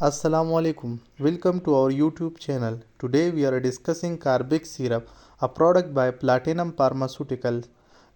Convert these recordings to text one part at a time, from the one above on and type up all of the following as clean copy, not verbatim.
Assalamu alaikum. Welcome to our YouTube channel. Today we are discussing Carbex Syrup, a product by Platinum Pharmaceuticals.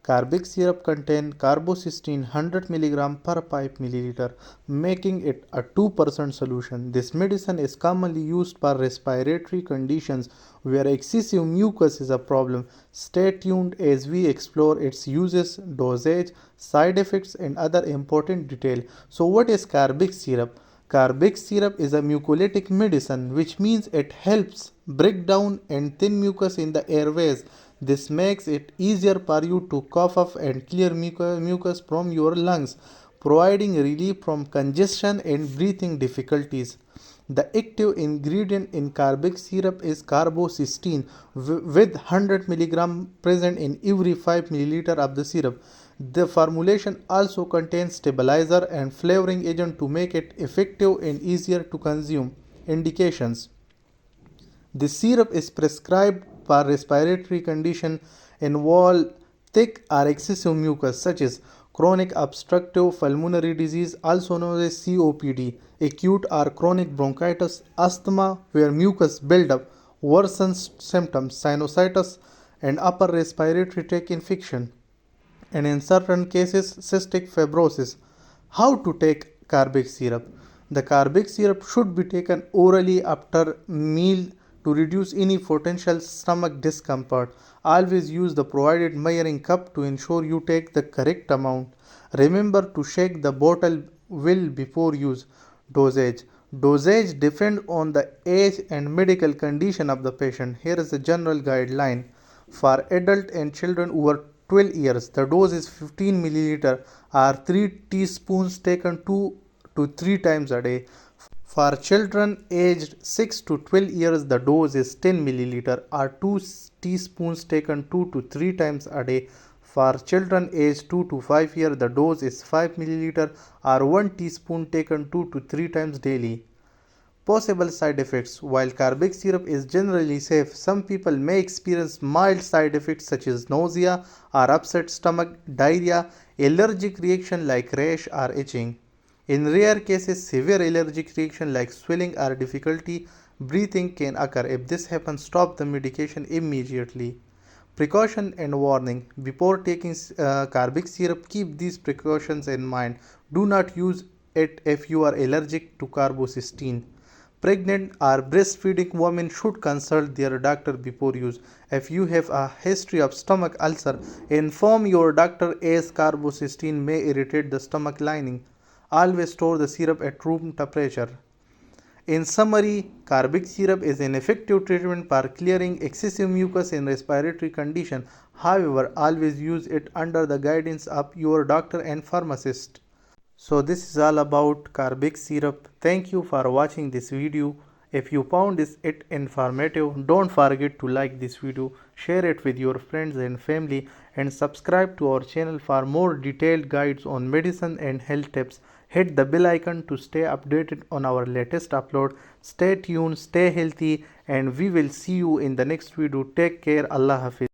Carbex Syrup contains Carbocysteine 100 mg per 5 ml, making it a 2% solution. This medicine is commonly used for respiratory conditions where excessive mucus is a problem. Stay tuned as we explore its uses, dosage, side effects, and other important details. So, what is Carbex Syrup? Carbex syrup is a mucolytic medicine, which means it helps break down and thin mucus in the airways. This makes it easier for you to cough up and clear mucus from your lungs, providing relief from congestion and breathing difficulties. The active ingredient in Carbex syrup is carbocysteine, with 100 mg present in every 5 ml of the syrup. The formulation also contains stabilizer and flavoring agent to make it effective and easier to consume. Indications: the syrup is prescribed for respiratory conditions involve thick or excessive mucus such as chronic obstructive pulmonary disease, also known as COPD, acute or chronic bronchitis, asthma where mucus buildup worsens symptoms, sinusitis, and upper respiratory tract infection, and in certain cases cystic fibrosis. How to take Carbex syrup? The Carbex syrup should be taken orally after meal to reduce any potential stomach discomfort. Always use the provided measuring cup to ensure you take the correct amount. Remember to shake the bottle well before use. Dosage. Dosage depends on the age and medical condition of the patient. Here is the general guideline. For adult and children over 12 years, the dose is 15 ml or 3 teaspoons taken 2 to 3 times a day. For children aged 6 to 12 years, the dose is 10 ml or 2 teaspoons taken 2 to 3 times a day. For children aged 2 to 5 years, the dose is 5 ml or 1 teaspoon taken 2 to 3 times daily. Possible side effects. While Carbex syrup is generally safe, some people may experience mild side effects such as nausea or upset stomach, diarrhea, allergic reaction like rash or itching. In rare cases, severe allergic reaction like swelling or difficulty breathing can occur. If this happens, stop the medication immediately. Precaution and warning. Before taking Carbex syrup, keep these precautions in mind. Do not use it if you are allergic to carbocysteine. Pregnant or breastfeeding women should consult their doctor before use. If you have a history of stomach ulcer, inform your doctor as carbocysteine may irritate the stomach lining. Always store the syrup at room temperature. In summary, Carbex syrup is an effective treatment for clearing excessive mucus in respiratory condition. However, always use it under the guidance of your doctor and pharmacist. So this is all about Carbex syrup. Thank you for watching this video. If you found it informative, don't forget to like this video, share it with your friends and family, and subscribe to our channel for more detailed guides on medicine and health tips. Hit the bell icon to stay updated on our latest upload. Stay tuned, stay healthy, and we will see you in the next video. Take care. Allah Hafiz.